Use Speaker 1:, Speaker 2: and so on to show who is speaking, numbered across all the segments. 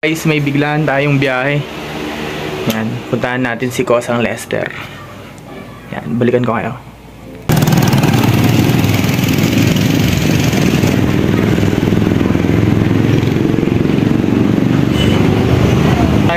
Speaker 1: Guys, may biglaan tayong biyahe. Yan, puntahan natin si Kosang Lester. Yan, balikan ko kayo.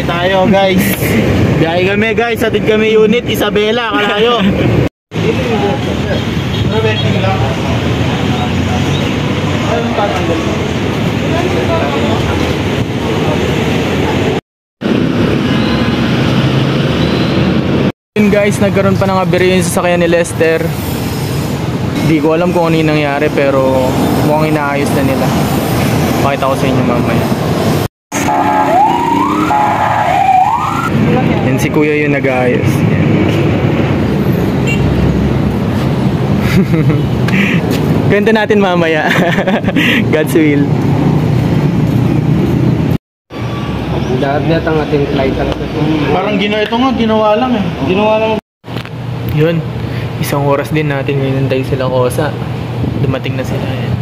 Speaker 1: Tayo guys. Biyahe kami guys, atid kami unit Isabela, Kalayo. Guys, nagkaroon pa ng aberya yung sasakyan ni Lester. Di ko alam kung ano yung nangyari, pero mukhang inaayos na nila. Pakita ko sa inyo mamaya. Yan si kuya yung nag-aayos. Kwento natin mamaya. God's will.
Speaker 2: Lahat niya ang ating flight.
Speaker 1: Parang ginawa lang eh. Ginawa lang. Yun. Isang oras din natin hinintay sila Kosa. Dumating na sila yan.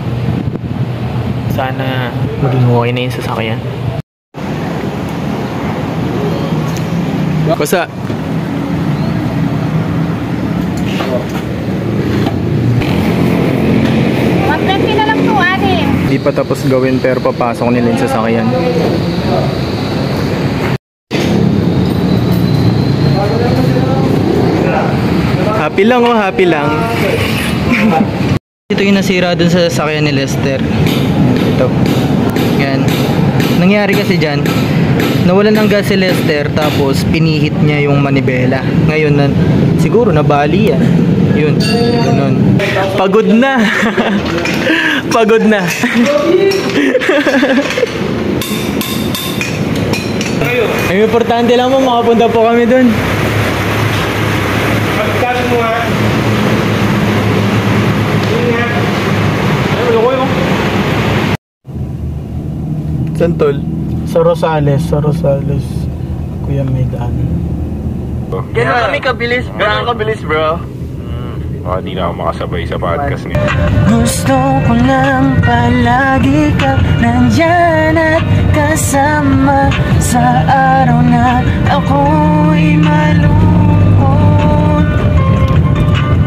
Speaker 1: Sana maging okay na yung sasakyan. Kosa.
Speaker 3: Mag-20 na lang to, ate.
Speaker 1: Di pa tapos gawin pero papasok nila yung sasakyan. Happy lang oh, happy lang. Ito yung nasira dun sa sasakyan ni Lester. Ito. Yan. Nangyari kasi dyan, nawalan ng gas si Lester tapos pinihit niya yung manibela. Ngayon na, siguro nabali yan. Yun. Ganun. Pagod na. Pagod na. Ay, importante lang mo, makapunta po kami dun. Magkakasin mo nga. Ay, wala ko yun. Santol? Sa Rosales, Kuya Medan. Gano'n kami kabilis, bro. Gano'n kabilis, bro.
Speaker 4: Di na ako makasabay sa podcast niya.
Speaker 5: Gusto ko lang palagi ka nandyan at kasama sa araw na ako'y malungkot.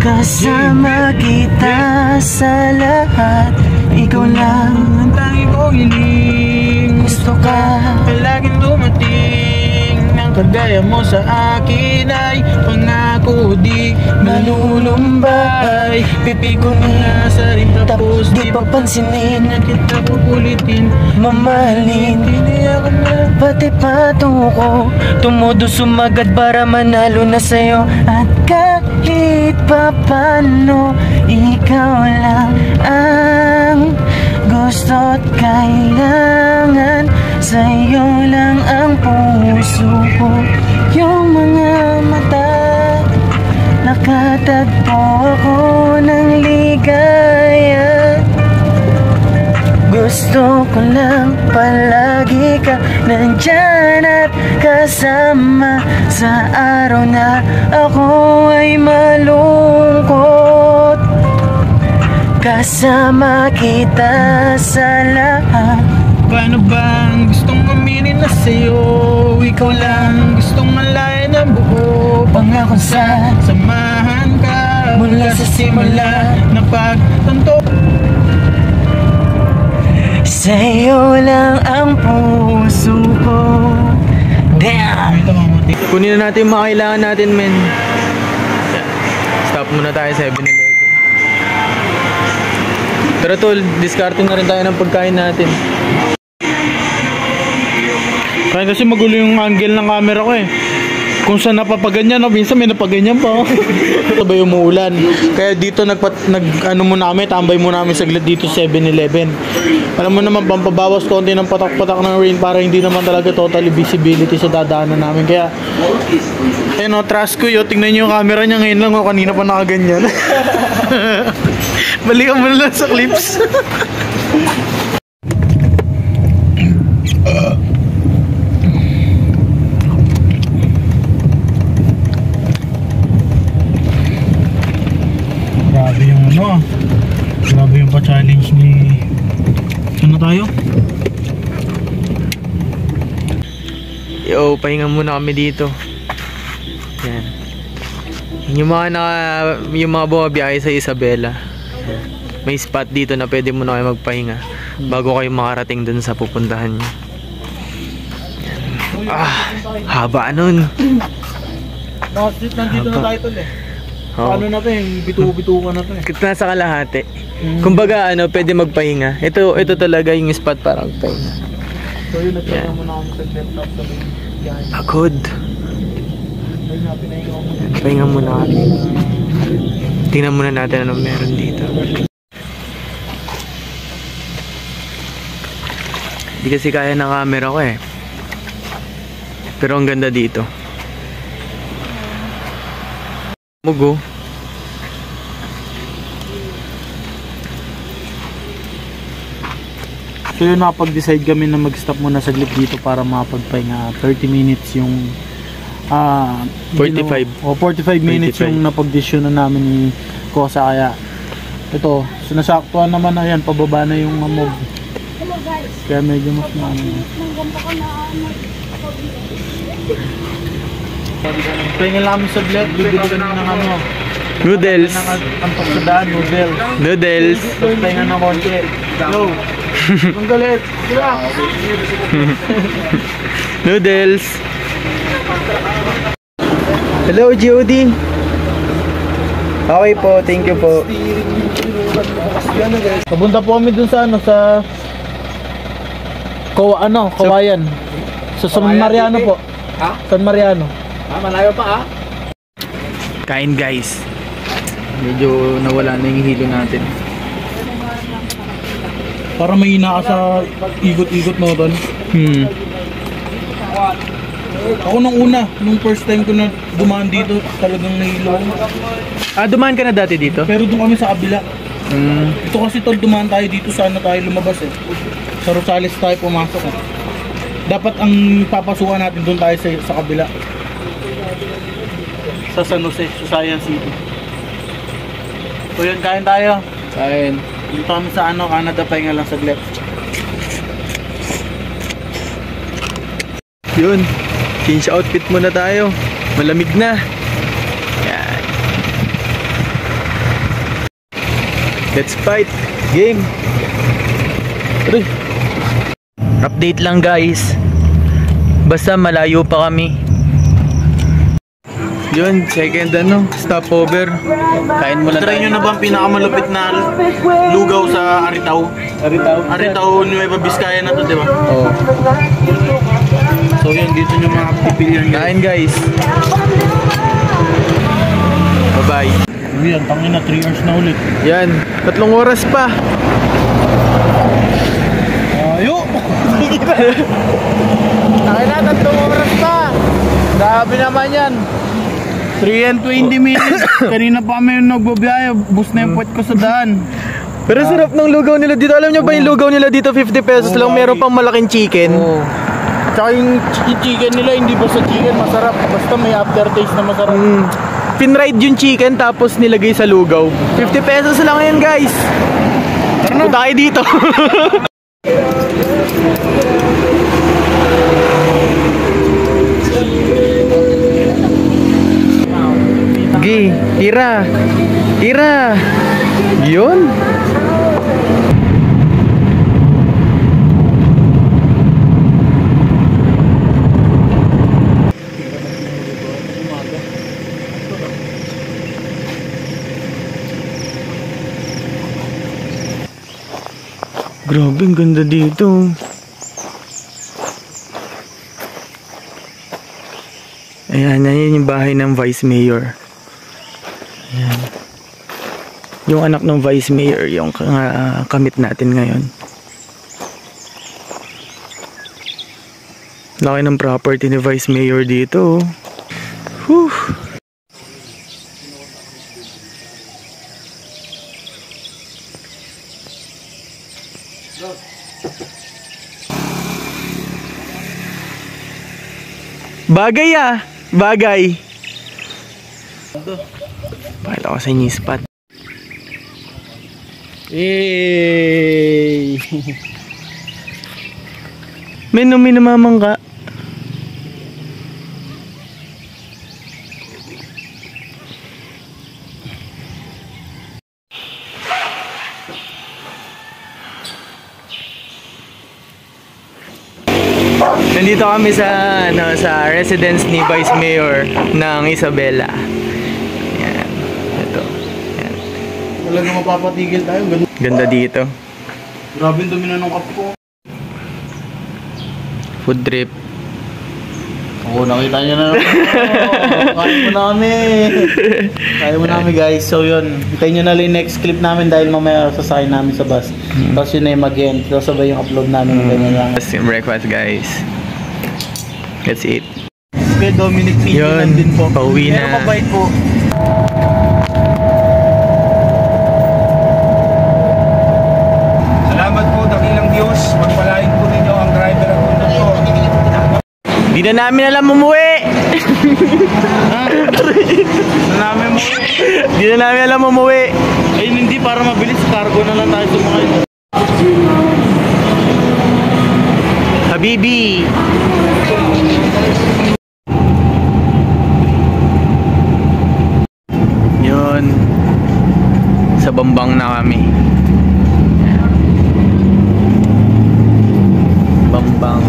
Speaker 5: Kasama kita sa lahat, ikaw lang ang tanging kong hiling. Gusto ka palaging dumating, nang kagaya mo sa akin ay pangako di malulumbay. Pipi ko na sa rin tapos di papansinin na kita pupulitin, mamahalin. Tiniyak na pati pato ko, tumudo sumagad para manalo na sa'yo. At kahit papano, ikaw lang ang gusto't kailangan. Sa'yo lang ang puso ko, yung mga mata. Nakatagpo ako ng ligaya. Gusto ko lang palagi ka nandyan at kasama sa araw na ako ay malungkot. Kasama kita sa lahat. Paano bang gustong aminin na sa'yo? Ikaw lang gustong malayan ang buo. Pangako sa samahan ka mula sa simula na pagtanto. Sa'yo lang ang puso ko. Damn!
Speaker 1: Kunin na natin yung mga kailangan natin, men. Stop muna tayo sa 7-Eleven. Pero tol, discarding na rin tayo ng pagkain natin. Kaya kasi magulo yung angle ng camera ko eh. Kung saan napapaganyan, no? Minsan may napaganyan pa. Sabay umuulan. Kaya dito ano muna kami, tambay muna kami saglit dito sa 7-Eleven. Alam mo naman, pampabawas konti ng patak-patak ng rain para hindi naman talaga totally visibility sa dadaanan namin. Kaya, ayun o, trust ko yun. Tingnan nyo yung camera niya ngayon lang o, kanina pa nakaganyan. Balikan mo na lang sa clips. Grabe yung ano, grabe yung pa-challenge ni... Saan na tayo?
Speaker 5: Yo, pahinga muna kami dito. Yan. Yung mga bumabiyahe sa Isabela. Yan. May spot dito na pwede muna kayo magpahinga bago kayo makarating dun sa pupuntahan nyo. Yan. Haba nun.
Speaker 1: Nandito na tayo tol eh. Ano na to yung bituka na to eh.
Speaker 5: Nasa kalahati. Kumbaga pwede magpahinga. Ito talaga yung spot para magpahinga.
Speaker 1: So yun, nagpahinga muna kami sa laptop sa biyahe.
Speaker 5: Pagod. Pahinga muna kami. Tingnan muna natin anong meron dito. Hindi kasi kaya ng camera ko eh. Pero ang ganda dito. Mugo.
Speaker 1: So yun, napag-decide kami na mag-stop muna saglit dito para makapagpahinga. 30 minutes yung
Speaker 5: 45.
Speaker 1: 45 minutes
Speaker 5: 25.
Speaker 1: yung napag-decision na namin ni Kosa. Kaya ito, sinasaktuhan naman na yan, pababa na yung amog.
Speaker 3: Hello guys.
Speaker 1: Kaya medyo mas
Speaker 3: Nanggampa ko na
Speaker 1: pahinga lang kami saglit, bibili kami ng
Speaker 5: Noodles.
Speaker 1: ang pagsadaan,
Speaker 5: Noodles.
Speaker 1: tapos pahinga ng konti. Yo! Ang galit! Sila!
Speaker 5: Noodles. Hello, Jody. Okay po, thank you po.
Speaker 1: Papunta po kami dun sa sa Kawayan. Sa San Mariano po.
Speaker 2: Ha?
Speaker 1: San Mariano.
Speaker 2: Malayo pa
Speaker 5: Kain guys. Medyo nawala na yung hilo natin.
Speaker 1: Para mahina ka sa ikot-ikot mo doon. Ako nung first time ko na dumaan dito, talagang nahilo ako.
Speaker 5: Dumaan ka na dati dito?
Speaker 1: Pero doon kami sa kabila. Ito kasi tol, dumaan tayo dito, sana tayo lumabas eh. Sa Rosales tayo pumasok eh. Dapat ang papasukan natin doon tayo sa kabila. Sa San Jose, sa Science City. So yun, kain tayo.
Speaker 5: Kain.
Speaker 1: Dito kami sa Canada, pahinga lang saglit.
Speaker 5: Yun. Change outfit muna tayo. Malamig na. Yan. Let's fight. Game. Tara. Update lang guys. Basta malayo pa kami. Yun, second stopover. Kain muna
Speaker 1: Try nyo
Speaker 5: tayo.
Speaker 1: na ba ang pinakamalupit na lugaw sa Aritaw? Aritaw, Nueva Vizcaya na to, di ba?
Speaker 5: Oh.
Speaker 1: So yun, dito nyo makapipilihan guys.
Speaker 5: Kain guys. Bye-bye.
Speaker 1: Yan, tangin na 3 hours na ulit.
Speaker 5: Yan, 3 oras pa.
Speaker 1: Ayo! Tangin na, 3 oras pa. Grabe naman yan. 3 and 20 minutes. Kanina pa kami yung nagbabiyahe. Bus na yung puwet ko sa daan.
Speaker 5: Pero sarap ng lugaw nila dito. Alam nyo ba yung lugaw nila dito 50 pesos lang? Meron pang malaking chicken.
Speaker 1: Tsaka yung chicken nila, hindi ba sa chicken masarap. Basta may aftertaste na masarap.
Speaker 5: Pinride yung chicken tapos nilagay sa lugaw. 50 pesos lang yan guys. Punta kayo dito. Gi, tira. Tira. Yun. Grabe, ang ganda dito. Ayan, yan yung bahay ng Vice Mayor. Ayan. Yung anak ng Vice Mayor, yung kamit natin ngayon. Laki ng property ni Vice Mayor dito. Whew. Bagay ah, bagay. Pakita ko sa inyo yung spot.
Speaker 1: Hey!
Speaker 5: May namamangka. Nandito kami sa sa residence ni Vice Mayor ng Isabela. Yan. Ito. Yan.
Speaker 1: Talaga mapapatigil tayo.
Speaker 5: Ganda dito.
Speaker 1: Grabe yung dumi na ng cup ko.
Speaker 5: Food trip.
Speaker 1: Oo, nakita niyo na. Kaya mo namin. Kaya mo namin guys. So yun, hintayin nyo na lang yung next clip namin dahil mamaya sasakay namin sa bus. Tapos yun na yung mag-end. Tapos sabay yung upload namin. Ganyan lang.
Speaker 5: Breakfast guys. Let's eat.
Speaker 1: Kay Dominic Pinto
Speaker 5: Yun,
Speaker 1: din po.
Speaker 5: pauwi na.
Speaker 1: Pero mabait po.
Speaker 4: Salamat po, dakilang Diyos. Magpalain po ninyo ang driver at conductor.
Speaker 5: Di na namin alam umuwi. Di na namin alam umuwi.
Speaker 1: Ayun, hindi para mabilis. Cargo na lang tayo sumakay.
Speaker 5: Habibi. Yun. Sa Bambang na kami. Bambang.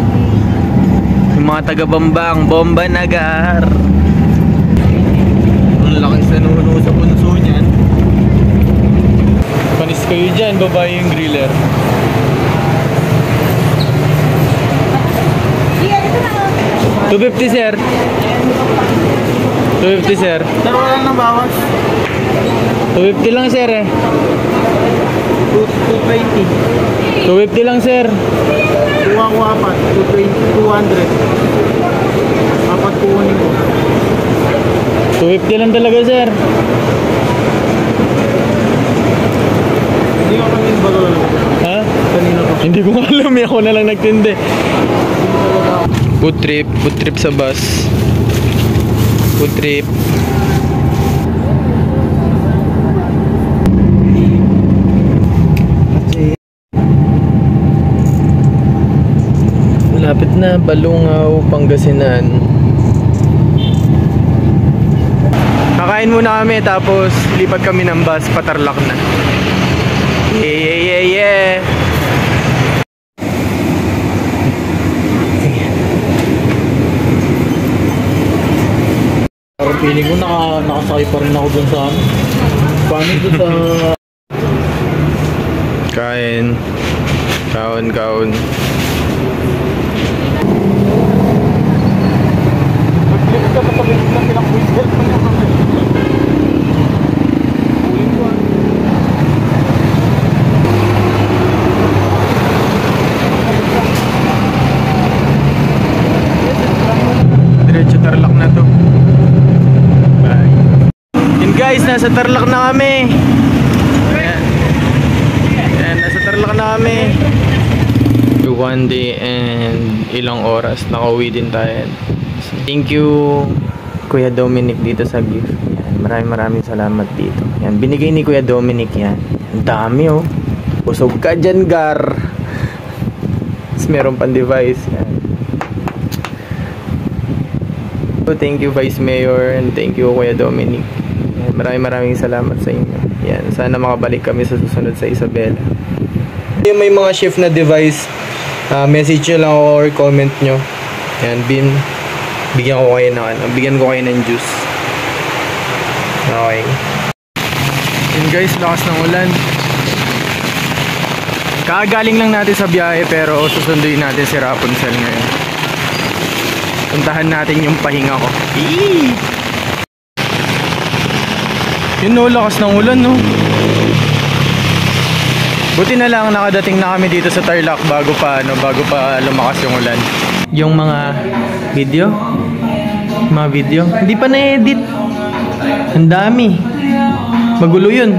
Speaker 5: Yung mga taga Bambang, Bomba Nagar. Ang laking sanuno sa punso niyan. Panis kayo dyan, babae yung griller. $250 sir. $250 sir.
Speaker 1: Pero wala nang bawas.
Speaker 5: $250 lang sir eh.
Speaker 1: 220.
Speaker 5: $250 lang sir.
Speaker 1: Kuha ko apat. 200. Apat kukunin ko.
Speaker 5: $250 lang talaga sir.
Speaker 1: Hindi ko kami ba ito?
Speaker 5: Ha?
Speaker 1: Kanina ko.
Speaker 5: Hindi ko alam eh. Ako na lang nagtindi. Food trip sa bus. Food trip. Malapit na, Balungaw, Pangasinan. Kakain muna kami tapos lipat kami ng bus, patarlak na. Yeah.
Speaker 1: Parang feeling ko nakasakay pa rin ako dun sa ano. Paano dun sa...
Speaker 5: Kain. Kaon.
Speaker 1: Mag-flip ka pa sabi na pinakwisel pa niya kami. Uling ko
Speaker 5: Diretso Tarlac na to. Bye. Yun guys, nasa Tarlac na kami. Ayan, nasa Tarlac na kami. 1 day and ilang oras nakauwi din tayo. Thank you Kuya Dominic dito sa gift. Yan, maraming salamat dito. Yan, binigay ni Kuya Dominic yan. Ang dami oh. Busog ka dyan, Gar. Tapos meron pang device. Yan. Thank you Vice Mayor and thank you Kuya Dominic. Yan, maraming salamat sa inyo. Yan, sana makabalik kami sa susunod sa Isabela. Yung may mga shift na device, message nyo lang or comment nyo. Yan, bigyan ko kayo ng juice. Okay. Yun guys, lakas ng ulan. Kakagaling lang natin sa biyahe pero susunduin natin si Rapunzel ngayon. Puntahan natin yung pahinga ko. Eee! Yun no, lakas ng ulan no. Buti na lang nakadating na kami dito sa Tarlac bago pa lumakas yung ulan. Yung mga video, hindi pa na-edit. Ang dami. Magulo yun.